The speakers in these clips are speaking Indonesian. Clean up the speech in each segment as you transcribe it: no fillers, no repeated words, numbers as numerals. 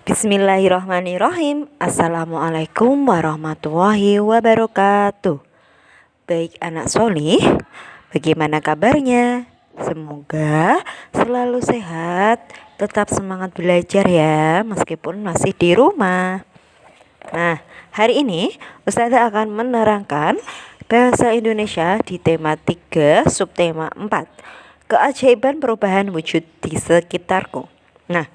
Bismillahirrahmanirrahim. Assalamualaikum warahmatullahi wabarakatuh. Baik anak solih, bagaimana kabarnya? Semoga selalu sehat, tetap semangat belajar ya, meskipun masih di rumah. Nah, hari ini Ustazah akan menerangkan bahasa Indonesia di tema 3, subtema 4, keajaiban perubahan wujud di sekitarku. Nah,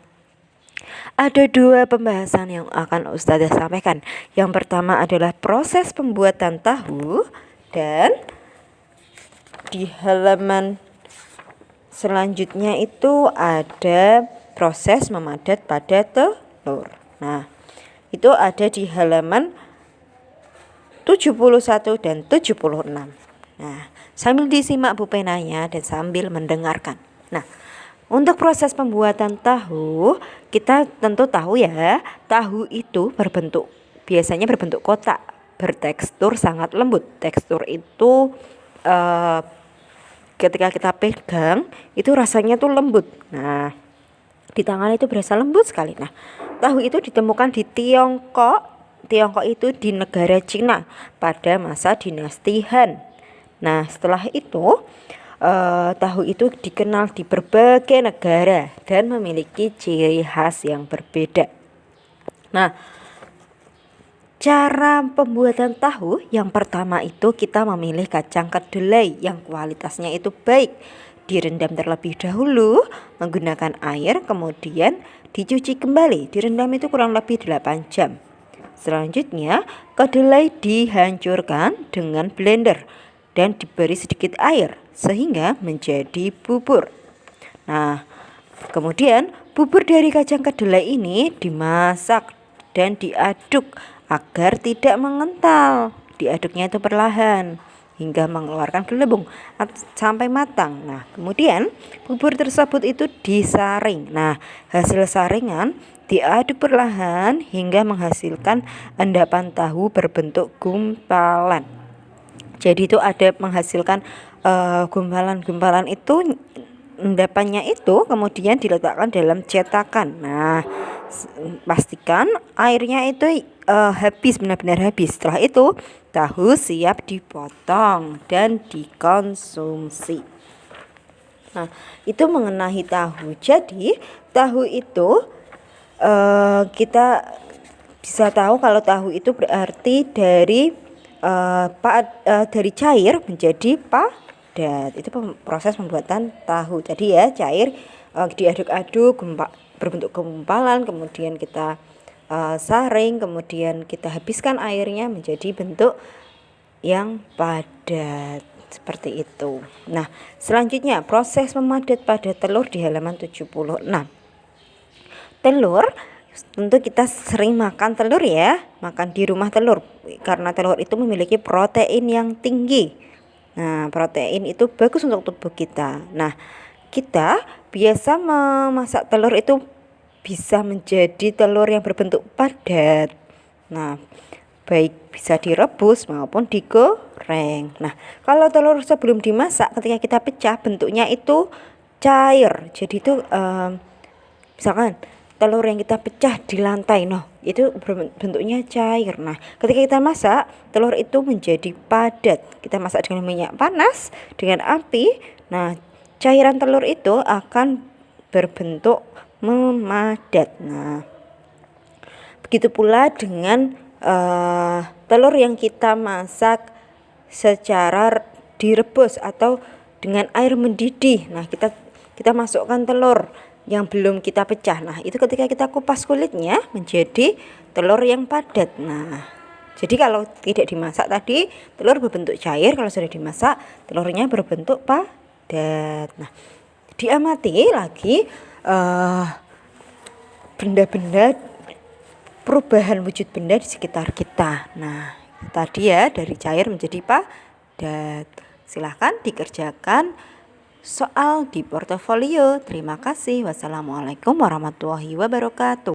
ada dua pembahasan yang akan Ustazah sampaikan. Yang pertama adalah proses pembuatan tahu, dan di halaman selanjutnya itu ada proses memadat pada telur. Nah, itu ada di halaman 71 dan 76. Nah, sambil disimak bupenanya dan sambil mendengarkan. Nah, untuk proses pembuatan tahu, kita tentu tahu ya, tahu itu biasanya berbentuk kotak, bertekstur sangat lembut. Tekstur itu ketika kita pegang itu rasanya tuh lembut. Nah, di tangan itu berasa lembut sekali. Nah, tahu itu ditemukan di Tiongkok. Tiongkok itu di negara Cina pada masa dinasti Han. Nah, setelah itu tahu itu dikenal di berbagai negara dan memiliki ciri khas yang berbeda. Nah, cara pembuatan tahu yang pertama itu kita memilih kacang kedelai yang kualitasnya itu baik. Direndam terlebih dahulu menggunakan air, kemudian dicuci kembali. Direndam itu kurang lebih 8 jam. Selanjutnya, kedelai dihancurkan dengan blender dan diberi sedikit air sehingga menjadi bubur. Nah, kemudian bubur dari kacang kedelai ini dimasak dan diaduk agar tidak mengental. Diaduknya itu perlahan hingga mengeluarkan gelembung sampai matang. Nah, kemudian bubur tersebut itu disaring. Nah, hasil saringan diaduk perlahan hingga menghasilkan endapan tahu berbentuk gumpalan. Jadi itu ada menghasilkan gumpalan-gumpalan itu, endapannya itu kemudian diletakkan dalam cetakan. Nah, pastikan airnya itu habis, benar-benar habis. Setelah itu tahu siap dipotong dan dikonsumsi. Nah, itu mengenai tahu. Jadi tahu itu kita bisa tahu kalau tahu itu berarti dari dari cair menjadi padat. Itu proses pembuatan tahu. Jadi ya, cair diaduk-aduk berbentuk gumpalan, kemudian kita saring, kemudian kita habiskan airnya menjadi bentuk yang padat seperti itu. Nah, selanjutnya proses memadat pada telur di halaman 76. Telur, tentu kita sering makan telur ya, makan di rumah telur, karena telur itu memiliki protein yang tinggi. Nah, protein itu bagus untuk tubuh kita. Nah, kita biasa memasak telur itu bisa menjadi telur yang berbentuk padat. Nah, baik bisa direbus maupun digoreng. Nah, kalau telur sebelum dimasak, ketika kita pecah bentuknya itu cair. Jadi itu misalkan telur yang kita pecah di lantai, itu bentuknya cair. Nah, ketika kita masak, telur itu menjadi padat. Kita masak dengan minyak panas, dengan api. Nah, cairan telur itu akan berbentuk memadat. Nah, begitu pula dengan telur yang kita masak secara direbus atau dengan air mendidih. Nah, kita masukkan telur yang belum kita pecah. Nah, itu ketika kita kupas kulitnya menjadi telur yang padat. Nah, jadi kalau tidak dimasak tadi telur berbentuk cair, kalau sudah dimasak telurnya berbentuk padat. Nah, diamati lagi benda-benda, perubahan wujud benda di sekitar kita. Nah, tadi ya, dari cair menjadi padat. Silahkan dikerjakan soal di portofolio. Terima kasih. Wassalamualaikum warahmatullahi wabarakatuh.